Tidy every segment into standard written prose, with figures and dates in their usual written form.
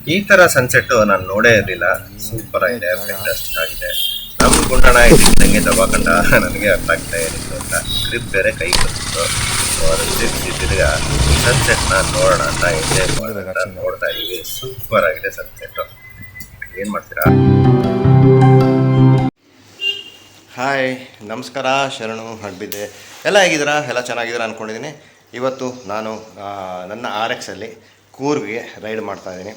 ಈ ತರ ಸನ್ಸೆಟ್ ನಾನು ನೋಡೇ ಇರಲಿಲ್ಲ. ಸೂಪರ್ ಒಳ್ಳೆ ಆಗಿದೆ, ಜಾಗ. ಫ್ಯಾಂಟಾಸ್ಟಿಕ್ ಆಗಿದೆ. ನಮ್ ಗುಂಡಣ ಇದ್ದಂಗೆ ದಬಾಕಂಡ ನನಗೆ ಅರ್ಥ ಆಗ್ತಾ ಏನಿತ್ತು ಅಂತ. ಗ್ರಿಪ್ ಬೇರೆ ಕೈ ಬಂದಿತ್ತು. ಸೊ ಅದನ್ನ ತಿರ್ಸಿ ತಿರ್ಗಾ ಸನ್ಸೆಟ್ ನ ನೋಡೋಣ ಅಂತ ಎಂಜಾಯ್ ಮಾಡೋಣ ಫುಲ್ ಅಂತ ರಿಲ್ಯಾಕ್ಸಿಂಗ್. ನೋಡ್ತಾ ಇದೀವಿ. ಸೂಪರ್ ಆಗಿದೆ ಸನ್ಸೆಟ್. ಏನ್ ಮಾಡ್ತೀರಾ? ಹಾಯ್, ನಮಸ್ಕಾರ, ಶರಣು ಹಡ್ಬಿದ್ದೆ. ಎಲ್ಲ ಹೇಗಿದ್ದೀರಾ? ಎಲ್ಲ ಚೆನ್ನಾಗಿದ್ದೀರಾ ಅಂದ್ಕೊಂಡಿದ್ದೀನಿ. ಇವತ್ತು ನಾನು ನನ್ನ RX-ಅಲ್ಲಿ ಕೂರ್ಗ್ಗೆ ರೈಡ್ ಮಾಡ್ತಾಯಿದ್ದೀನಿ.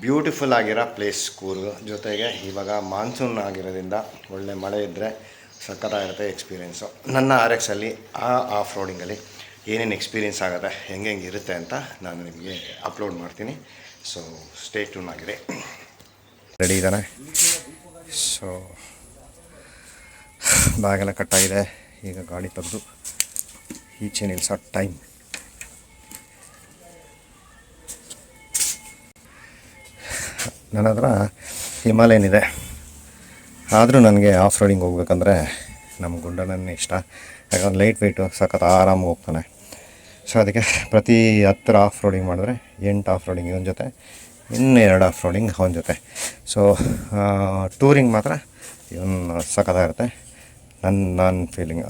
ಬ್ಯೂಟಿಫುಲ್ ಆಗಿರೋ ಪ್ಲೇಸ್ ಕೂರ್ಗ್. ಜೊತೆಗೆ ಇವಾಗ ಮಾನ್ಸೂನ್ ಆಗಿರೋದ್ರಿಂದ ಒಳ್ಳೆ ಮಳೆ ಇದ್ದರೆ ಸಖತ್ತಾಗಿರುತ್ತೆ ಎಕ್ಸ್ಪೀರಿಯೆನ್ಸು. ನನ್ನ RX-ಅಲ್ಲಿ ಆಫ್ ರೋಡಿಂಗಲ್ಲಿ ಏನೇನು ಎಕ್ಸ್ಪೀರಿಯೆನ್ಸ್ ಆಗುತ್ತೆ, ಹೆಂಗೆ ಇರುತ್ತೆ ಅಂತ ನಾನು ನಿಮಗೆ ಅಪ್ಲೋಡ್ ಮಾಡ್ತೀನಿ. ಸೊ ಸ್ಟೇ ಟ್ಯೂನ್ ಆಗಿದೆ. ರೆಡಿ ಇದ್ದಾನೆ. ಸೊ ಬ್ಯಾಗೆಲ್ಲ ಕಟ್ಟಾಗಿದೆ. ಈಗ ಗಾಡಿ ತೆಗೆದು ಈಚೆ ನಿಲ್ಸೋ ಟೈಮ್. ನನ್ನ ಹತ್ರ ಹಿಮಾಲಯನ್ ಇದೆ. ಆದರೂ ನನಗೆ ಆಫ್ ರೋಡಿಂಗ್ ಹೋಗ್ಬೇಕಂದ್ರೆ ನಮ್ಮ ಗುಂಡನೇ ಇಷ್ಟ. ಯಾಕಂದ್ರೆ ಲೈಟ್ ವೆಯ್ಟು, ಸಖತ್ ಆರಾಮಾಗಿ ಹೋಗ್ತಾನೆ. ಸೊ ಅದಕ್ಕೆ ಪ್ರತಿ 10 ಆಫ್ ರೋಡಿಂಗ್ ಮಾಡಿದ್ರೆ 8 ಆಫ್ ರೋಡಿಂಗ್ ಇವನ ಜೊತೆ, ಇನ್ನೂ 2 ಆಫ್ ರೋಡಿಂಗ್ ಅವನ ಜೊತೆ. ಸೊ ಟೂರಿಂಗ್ ಮಾತ್ರ ಇವನು ಸಖತ್ತಾಗಿರುತ್ತೆ. ನಾನು ಫೀಲಿಂಗ್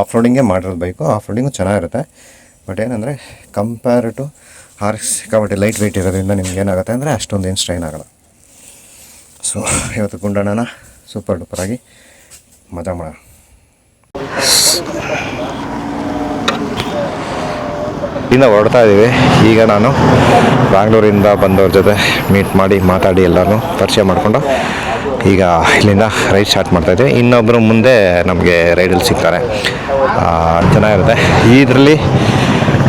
ಆಫ್ ರೋಡಿಂಗೇ ಮಾಡಿರೋದು ಬೈಕು. ಆಫ್ ರೋಡಿಂಗು ಚೆನ್ನಾಗಿರುತ್ತೆ. ಬಟ್ ಏನಂದರೆ ಕಂಪೇರ್ ಟು RX ಸಿಕ್ಕಾಪಟ್ಟೆ ಲೈಟ್ ವೆಯ್ಟ್ ಇರೋದ್ರಿಂದ ನಿಮ್ಗೆ ಏನಾಗುತ್ತೆ ಅಂದರೆ ಅಷ್ಟೊಂದು ಏನು ಸ್ಟ್ರೈನ್ ಆಗೋಲ್ಲ. ಸೊ ಇವತ್ತು ಗುಂಡಣ್ಣನ ಸೂಪರ್ ಡೂಪರಾಗಿ ಮಜಾ ಮಾಡೋಣ. ಇನ್ನು ಹೊರಡ್ತಾ ಇದ್ದೀವಿ. ಈಗ ನಾನು ಬ್ಯಾಂಗ್ಳೂರಿಂದ ಬಂದವ್ರ ಜೊತೆ ಮೀಟ್ ಮಾಡಿ ಮಾತಾಡಿ ಎಲ್ಲರೂ ಪರಿಚಯ ಮಾಡಿಕೊಂಡು ಈಗ ಇಲ್ಲಿಂದ ರೈಡ್ ಸ್ಟಾರ್ಟ್ ಮಾಡ್ತಾಯಿದ್ವಿ. ಇನ್ನೊಬ್ಬರು ಮುಂದೆ ನಮಗೆ ರೈಡಲ್ಲಿ ಸಿಗ್ತಾರೆ. ಚೆನ್ನಾಗಿರುತ್ತೆ. ಇದರಲ್ಲಿ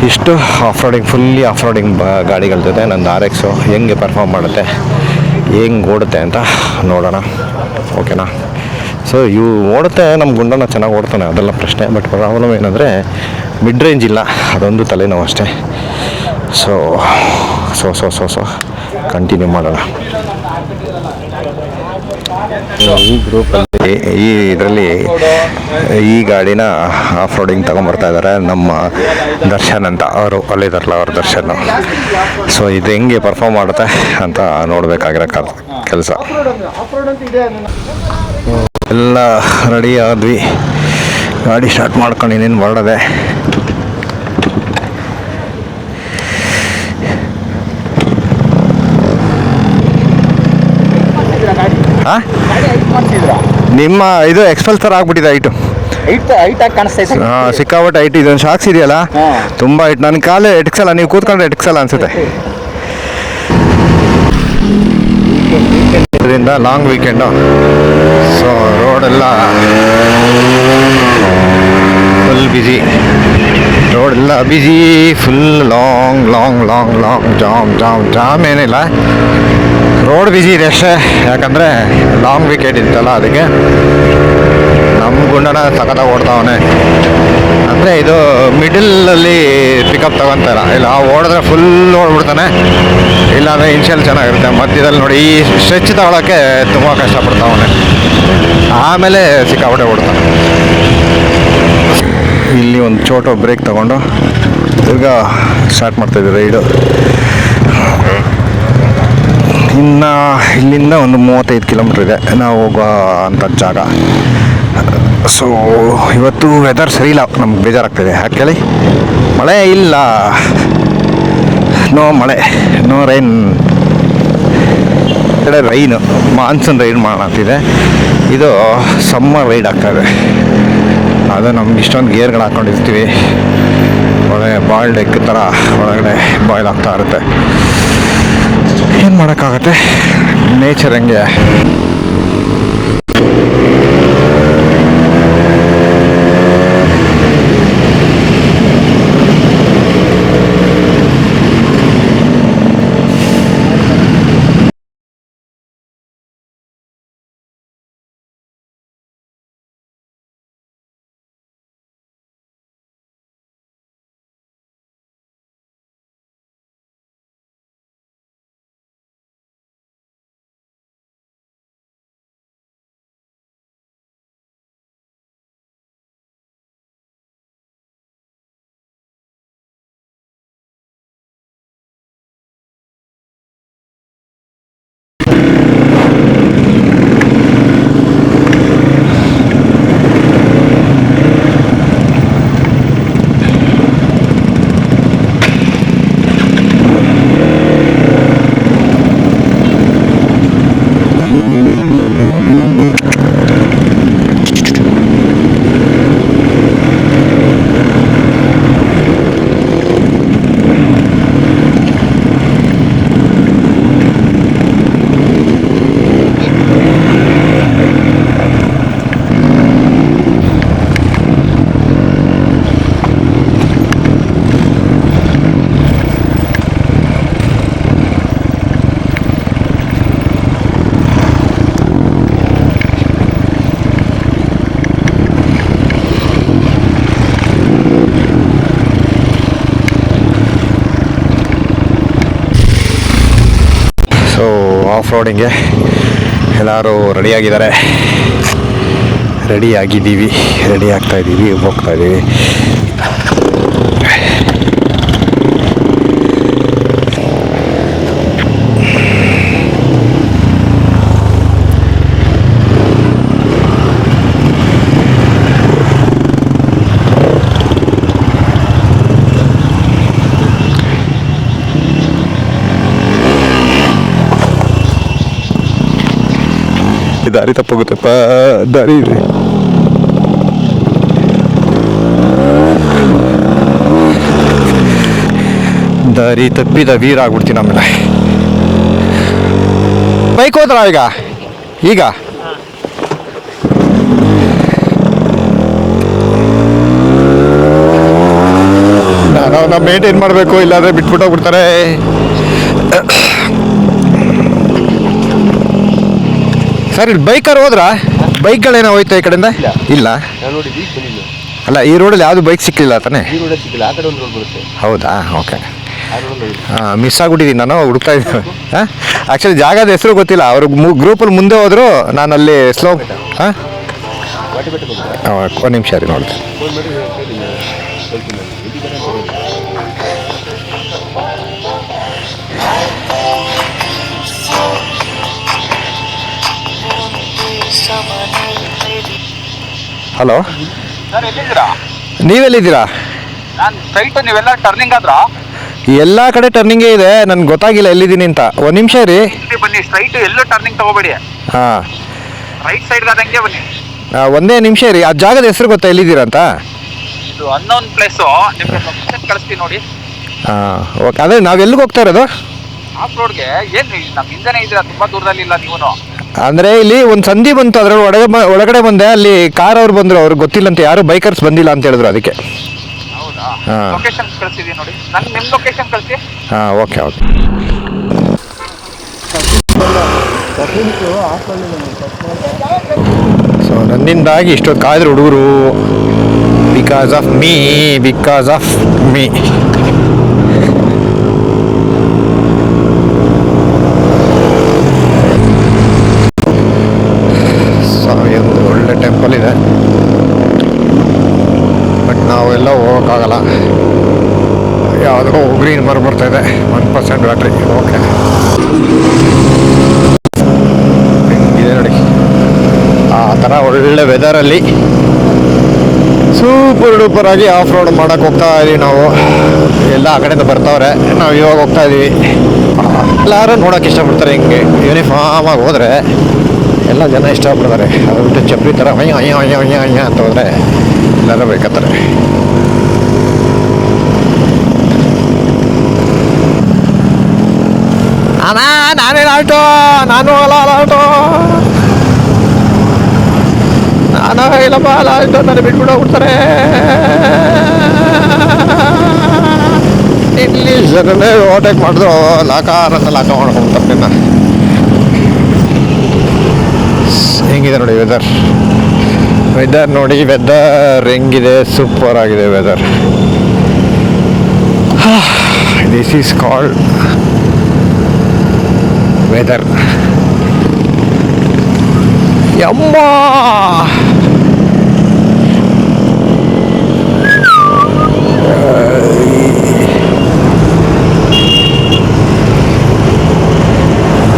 ಇಷ್ಟು off roading, fully off roading ಗಾಡಿಗಳ ಜೊತೆ ನನ್ನ RX ಹೆಂಗೆ ಪರ್ಫಾರ್ಮ್ ಮಾಡುತ್ತೆ, ಹೆಂಗೆ ಓಡುತ್ತೆ ಅಂತ ನೋಡೋಣ. ಓಕೆನಾ? ಸೊ ಇವು ಓಡುತ್ತೆ, ನಮ್ಮ ಗುಂಡನ ಚೆನ್ನಾಗಿ ಓಡ್ತಾನೆ, ಅದೆಲ್ಲ ಪ್ರಶ್ನೆ. ಬಟ್ ಪ್ರಾಬ್ಲಮ್ ಏನಂದರೆ ಮಿಡ್ ರೇಂಜ್ ಇಲ್ಲ, ಅದೊಂದು ತಲೆನೋವು ಅಷ್ಟೇ. So so so so so continue ಮಾಡೋಣ. ಈ ಗ್ರೂಪಲ್ಲಿ ಇದರಲ್ಲಿ ಈ ಗಾಡಿನ ಆಫ್ ರೋಡಿಂಗ್ ತೊಗೊಂಬರ್ತಾ ಇದ್ದಾರೆ ನಮ್ಮ ದರ್ಶನ್ ಅಂತ. ಅವರು ಅಲ್ಲಿದ್ದಾರಲ್ಲ, ಅವ್ರ ದರ್ಶನ್. ಸೊ ಇದು ಹೆಂಗೆ ಪರ್ಫಾರ್ಮ್ ಮಾಡುತ್ತೆ ಅಂತ ನೋಡಬೇಕಾಗಿರೋ ಕೆಲಸ. ಎಲ್ಲ ರೆಡಿ ಆದ್ವಿ, ಗಾಡಿ ಸ್ಟಾರ್ಟ್ ಮಾಡ್ಕೊಂಡು ಇನ್ನೇನು ಹೊರಡದೆ. ನಿಮ್ಮ ಇದು ಎಕ್ಸ್ಪಲ್ಸರ್ ಆಗ್ಬಿಟ್ಟಿದೆ ಹೈಟು. ಸಿಕ್ಕಾಪಟ್ಟೆ ಹೈಟ್. ಇದೊಂದು ಶಾಕ್ಸ್ ಇದೆಯಲ್ಲ, ತುಂಬ ಹೈಟ್. ನನ್ನ ಕಾಲು ಎಟ್ಕ್ಸಲ್ಲ, ನೀವು ಕೂತ್ಕೊಂಡ್ರೆ ಎಟ್ಕ್ಸಲ್ಲ ಅನ್ಸುತ್ತೆ. ಇದರಿಂದ ಲಾಂಗ್ ವೀಕೆಂಡು. ಸೊ ರೋಡೆಲ್ಲ ಫುಲ್ ಬ್ಯುಸಿ, ರೋಡೆಲ್ಲ busy, full long long long long jam jam jam ಏನಿಲ್ಲ, ರೋಡ್ ಬ್ಯುಸಿ ಇದೆ ಅಷ್ಟೇ. ಯಾಕಂದರೆ ಲಾಂಗ್ ವೀಕೆಂಡ್ ಇತ್ತಲ್ಲ, ಅದಕ್ಕೆ ನಮ್ಮ ಗುಂಡನ ಸಖತ್ತಾಗಿ ಓಡ್ತಾವನೆ. ಅಂದರೆ ಇದು ಮಿಡಲಲ್ಲಿ ಪಿಕಪ್ ತಗೊತಾರ, ಇಲ್ಲ ಓಡಿದ್ರೆ ಫುಲ್ ಓಡ್ಬಿಡ್ತಾನೆ. ಇಲ್ಲಾಂದರೆ ಇನ್ಷಿಯಲ್ ಚೆನ್ನಾಗಿರುತ್ತೆ. ಮಧ್ಯದಲ್ಲಿ ನೋಡಿ ಈ ಸ್ಟ್ರೆಚ್ ತಗೊಳ್ಳೋಕ್ಕೆ ತುಂಬ ಕಷ್ಟಪಡ್ತಾವನೆ, ಆಮೇಲೆ ಸಿಕ್ಕಾಪಟ್ಟೆ ಓಡ್ತಾನೆ. ಇಲ್ಲಿ ಒಂದು ಚೋಟೋ ಬ್ರೇಕ್ ತಗೊಂಡು ತಿರ್ಗಾ ಸ್ಟಾರ್ಟ್ ಮಾಡ್ತಾಯಿದ್ದೆ ರೈಡು. ಇನ್ನು ಇಲ್ಲಿಂದ ಒಂದು 35 ಕಿಲೋಮೀಟ್ರ್ ಇದೆ ನಾವು ಹೋಗೋ ಅಂಥ ಜಾಗ. ಸೊ ಇವತ್ತು ವೆದರ್ ಸರಿ ಇಲ್ಲ, ನಮ್ಗೆ ಬೇಜಾರಾಗ್ತಾಯಿದೆ. ಯಾಕೇಳಿ ಮಳೆ ಇಲ್ಲ, ನೋ ಮಳೆ, ನೋ ರೈನ್. ಕಡೆ ರೈನು, ಮಾನ್ಸೂನ್ ರೈಡ್ ಮಾಡತ್ತಿದೆ. ಇದು ಸಮ್ಮರ್ ರೈಡ್ ಆಗ್ತಾಯಿದೆ. ಅದು ನಮ್ಗೆ ಇಷ್ಟೊಂದು ಗೇರ್ಗಳು ಹಾಕ್ಕೊಂಡಿರ್ತೀವಿ, ಒಳ್ಳೆ ಬಾಯ್ಲ್ಡ್ ಎಗ್ ಥರ ಒಳಗಡೆ ಬಾಯ್ಲ್ ಆಗ್ತಾ ಇರುತ್ತೆ. ಏನು ಮಾಡೋಕ್ಕಾಗತ್ತೆ, ನೇಚರ್ ಹಂಗೆ. ಸೊ ಆಫ್ ರೋಡಿಂಗೆ ಎಲ್ಲರೂ ರೆಡಿಯಾಗಿದ್ದಾರೆ, ರೆಡಿ ಆಗ್ತಾಯಿದ್ದೀವಿ, ಹೋಗ್ತಾಯಿದ್ದೀವಿ. ದಾರಿ ತಪ್ಪೋಗುತ್ತಪ್ಪ, ದಾರಿ ಇದೆ. ದಾರಿ ತಪ್ಪಿದ ವೀರ ಆಗ್ಬಿಡ್ತೀನಿ ಆಮೇಲೆ. ಬೈಕ್ ಹೋದ್ರ ಈಗ ನಾವು ಮೇಂಟೈನ್ ಮಾಡಬೇಕು, ಇಲ್ಲಾಂದ್ರೆ ಬಿಟ್ಬಿಟ್ಟು ಹೋಗ್ಬಿಡ್ತಾರೆ. ಸರ್ ಇಲ್ಲಿ ಬೈಕರ್ ಹೋದ್ರಾ? ಬೈಕ್ಗಳೇನೋ ಹೋಯ್ತಾ ಈ ಕಡೆಯಿಂದ? ಇಲ್ಲ ಅಲ್ಲ, ಈ ರೋಡಲ್ಲಿ ಯಾವುದು ಬೈಕ್ ಸಿಕ್ಕಿಲ್ಲ ತಾನೆ? ಹೌದಾ, ಓಕೆ. ಮಿಸ್ ಆಗ್ಬಿಟ್ಟಿದ್ದೀನಿ, ನಾನು ಹುಡುಕ್ತಾ ಇದ್ದೀನಿ. ಹಾಂ, ಆ್ಯಕ್ಚುಲಿ ಜಾಗದ ಹೆಸರು ಗೊತ್ತಿಲ್ಲ. ಅವರು ಗ್ರೂಪಲ್ಲಿ ಮುಂದೆ ಹೋದರು, ನಾನು ಅಲ್ಲಿ ಸ್ಲೋ. ಹಾಂ, ಒಂದು ನಿಮಿಷ ರೀ ನೋಡಿದೆ. ಹಲೋ, ನೀವೆಲ್ಲಿದ್ದೀರಾ? ನೀವೆಲ್ಲ ಟರ್ನಿಂಗ್ ಆದ್ರ? ಎಲ್ಲ ಕಡೆ ಟರ್ನಿಂಗೇ ಇದೆ, ನನ್ಗೆ ಗೊತ್ತಾಗಿಲ್ಲ ಎಲ್ಲಿದ್ದೀನಿ ಅಂತ. ಒಂದು ನಿಮಿಷ ರೀ, ಬನ್ನಿ ಸ್ಟ್ರೈಟ್, ಎಲ್ಲೂ ಟರ್ನಿಂಗ್ ತಗೋಬೇಡಿ. ಹಾಂ, ರೈಟ್ ಸೈಡ್ ಆದಂಗೆ ಬನ್ನಿ. ಒಂದೇ ನಿಮಿಷ ರೀ, ಆ ಜಾಗದ ಹೆಸರು ಗೊತ್ತಾ ಎಲ್ಲಿದ್ದೀರಾ ಅಂತ? ಇದು ಅನ್ನೋನ್ ಪ್ಲೇಸು, ನಿಮಗೆ ಲೊಕೇಶನ್ ಕಳಿಸ್ತೀನಿ ನೋಡಿ. ಹಾಂ, ಓಕೆ. ಅದೇ ನಾವು ಎಲ್ಲಿಗೆ ಹೋಗ್ತಾ ಇರೋದು? ಆಫ್ ರೋಡ್ಗೆ. ಏನು ನಮ್ಮ ಹಿಂದೆನೇ ಇದ್ದೀರಾ, ತುಂಬ ದೂರದಲ್ಲಿ ಇಲ್ಲ ನೀವು. ಅಂದರೆ ಇಲ್ಲಿ ಒಂದು ಸಂಧಿ ಬಂತು, ಅದರ ಒಳಗಡೆ ಬಂದೆ. ಅಲ್ಲಿ ಕಾರ್ ಅವ್ರು ಬಂದರು, ಅವ್ರಿಗೆ ಗೊತ್ತಿಲ್ಲ ಅಂತ, ಯಾರು ಬೈಕರ್ಸ್ ಬಂದಿಲ್ಲ ಅಂತ ಹೇಳಿದ್ರು, ಅದಕ್ಕೆ. ಹೌದಾ? ಹಾಂ, ಲೊಕೇಶನ್ ಕಳಿಸಿದ್ದೀನಿ ನೋಡಿ. ನಿಮ್ಮ ಲೊಕೇಶನ್ ಕಳಿಸಿ. ಹಾಂ, ಓಕೆ. ಸೊ ನನ್ನಿಂದಾಗಿ ಇಷ್ಟೊತ್ತು ಕಾಯ್ದ್ರು ಹುಡುಗರು, ಬಿಕಾಸ್ ಆಫ್ ಮೀ. ಒಂದು ಒಳ್ಳೆ ಟೆಂಪಲ್ ಇದೆ, ಬಟ್ ನಾವೆಲ್ಲ ಹೋಗೋಕ್ಕಾಗಲ್ಲ. ಯಾವುದೋ ಗ್ರೀನ್ ಬರ್ತಾ ಇದೆ, 1% ಬ್ಯಾಟ್ರಿ. ಓಕೆ, ಇದೆ ನೋಡಿ. ಆ ಥರ ಒಳ್ಳೆ ವೆದರಲ್ಲಿ ಸೂಪರ್ ಡೂಪರ್ ಆಗಿ ಆಫ್ ರೋಡ್ ಮಾಡೋಕ್ಕೆ ಹೋಗ್ತಾ ಇದೀವಿ ನಾವು. ಎಲ್ಲ ಆ ಕಡೆಯಿಂದ ಬರ್ತಾವ್ರೆ, ನಾವು ಇವಾಗ ಹೋಗ್ತಾ ಇದ್ದೀವಿ. ಎಲ್ಲರೂ ನೋಡೋಕೆ ಇಷ್ಟಪಡ್ತಾರೆ. ಹಿಂಗೆ ಯೂನಿಫಾರ್ಮ್ ಆಗಿ ಹೋದರೆ ಎಲ್ಲ ಜನ ಇಷ್ಟಪಡ್ತಾರೆ. ಅದು ಬಿಟ್ಟು ಚಪ್ಪಲಿ ಥರ ಹೊಯ್ಯ ಅಂತ ಹೋದರೆ ಎಲ್ಲರೂ ಬೇಕತ್ತಾರೆ. ನಾನೇನು ಆಲ್ಟೋ, ನಾನು ಅಲ್ಲ ಆಲ್ಟೋ, ನಾನು ಇಲ್ಲಪ್ಪ ಆಲ್ಟೋ, ನಾನು ಬಿಟ್ಬಿಟ್ಟು ಹೋಗ್ಬಿಡ್ತಾರೆ. ಇಲ್ಲಿ ಜನರೇ ಓವರ್ಟೇಕ್ ಮಾಡಿದ್ರು, ಲಾಕ ಮಾಡ್ಕೊಂಡ್ಬಿಡ್ತಾರೆ ನಿನ್ನ. ಹೆಂಗಿದೆ ನೋಡಿ ವೆದರ್ ನೋಡಿ, ವೆದರ್ ಹೆಂಗಿದೆ, ಸೂಪರ್ ಆಗಿದೆ weather. This is called weather. ಯಮ್ಮ,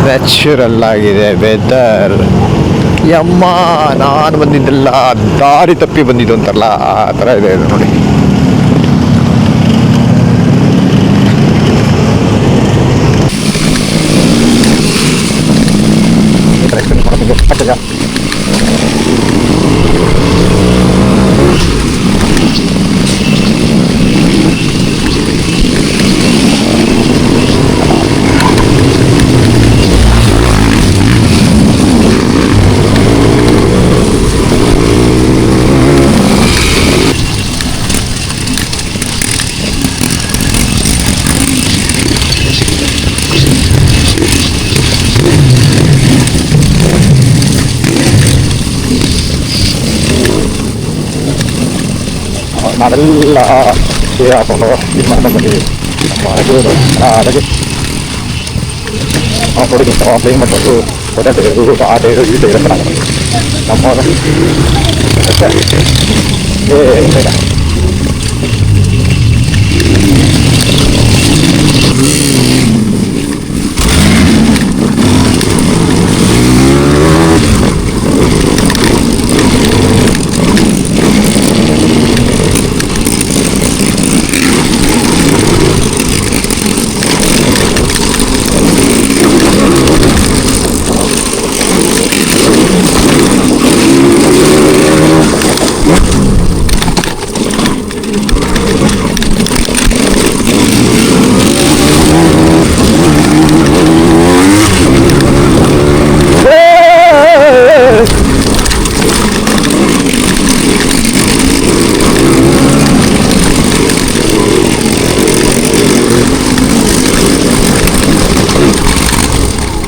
ನ್ಯಾಚುರಲ್ ಆಗಿದೆ ವೆದರ್. ಯಮ್ಮ, ನಾನು ಬಂದಿದ್ದೆಲ್ಲ ದಾರಿ ತಪ್ಪಿ ಬಂದಿದ್ದು ಅಂತಾರಲ್ಲ, ಆ ಥರ ಇದೆ ನೋಡಿ. ನಾವೆಲ್ಲ ಹಾಕೊಂಡು ಇದು ಮಾಡ್ಕೊಂಡು ಬಂದಿದ್ದೀವಿ. ಅದಕ್ಕೆ ಹೊಡಿಗಿಂತ ಕ್ಲೀನ್ ಮಾಡೋದು ಗೊತ್ತಾಗ್ತಿರೋದು ಆ ಟೈರು ಈ ಟೈರು ನಮ್ಮ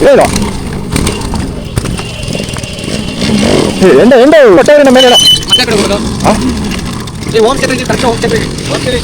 ಹೇಳ ಎಂಡ ಎಂಡ ಕೊಟ್ಟವ್ರಿ ನಮ್ಮ ಮೇಲೆ ಮತ್ತೆ ಕಡೆ ಹೋಗೋದು home stay correct home stay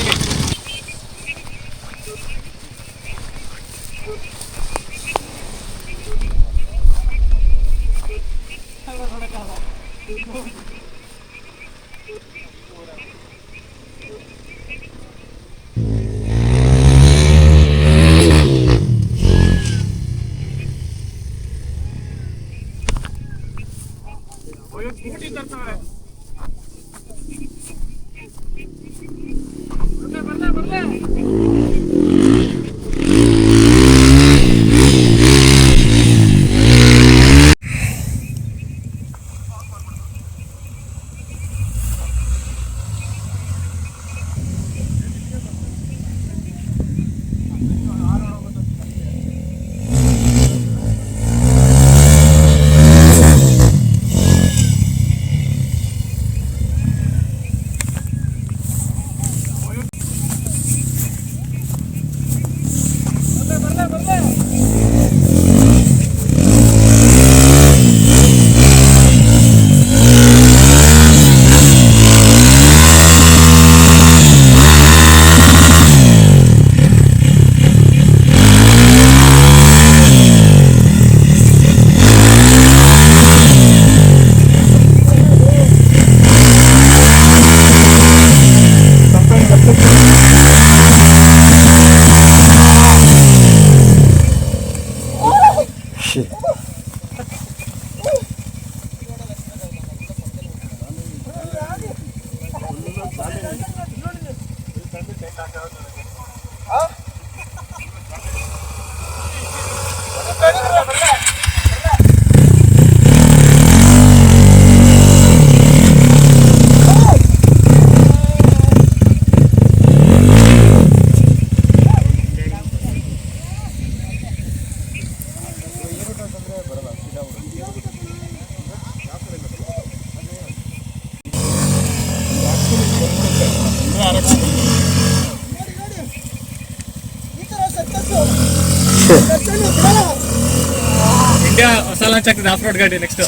India ಹೊಸ ಲಾಂಚ್ ಆಗ್ತದೆ ಆಫ್ ರೋಡ್ ಗಾಡಿ ನೆಕ್ಸ್ಟ್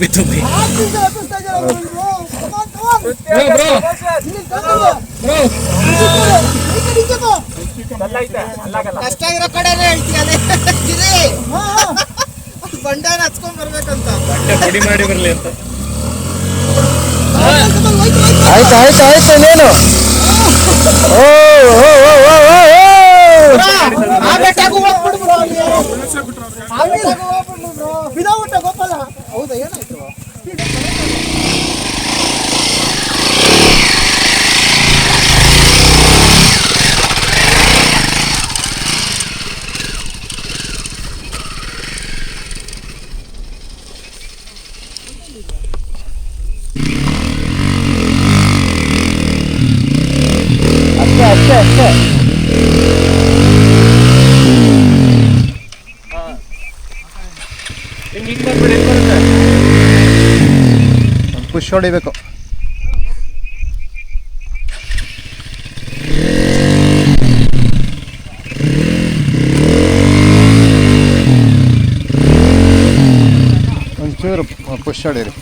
ಬಿತ್ತು ಕಷ್ಟಾಗಿರೋ ಕಡೆನೇ ಹೇಳ್ತೀಯ ಬಂಡಾನ ಹಚ್ಕೊಂಡ್ ಬರ್ಬೇಕಂತ ಪುಡಿ ಮಾಡಿ ಬರ್ಲಿ ಅಂತ ಆಯ್ತು ಆಯ್ತು ಆಯ್ತು ಇನ್ನೇನು ಗೋಪಾಲ ಹೌದಾ ಏನಾಯ್ತು ಅಷ್ಟೇ ಪುಷ್ ಹೊಡಿಬೇಕು. ಒಂಚೂರು ಪುಷ್ ಹೊಡೀರಿ.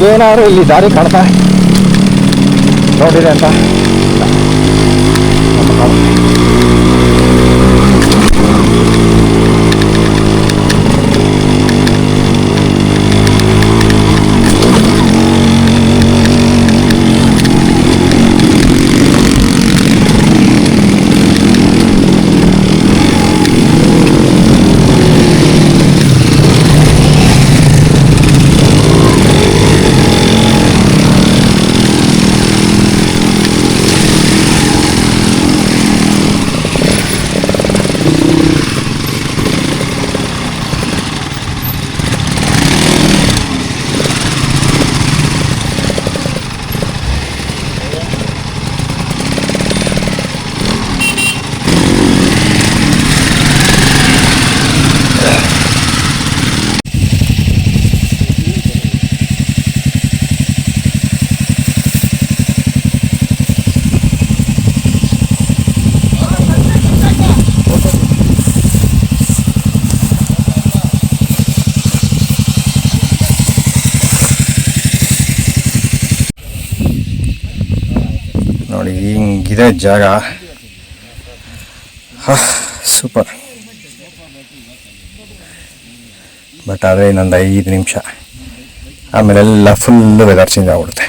ನಿಮ್ಗೇನಾದ್ರು ಇಲ್ಲಿ ದಾರಿ ಕಾಣ್ತಾ ನೋಡಿದೆ ಅಂತ ನೋಡಿ ಹಿಂಗಿದೆ ಜಾಗ. ಸೂಪರ್. ಬಟ್ ಆದರೆ ಇನ್ನೊಂದು 5 ನಿಮಿಷ ಆಮೇಲೆಲ್ಲ ಫುಲ್ಲು ವೆದರ್ ಚೇಂಜ್ ಆಗ್ಬಿಡುತ್ತೆ.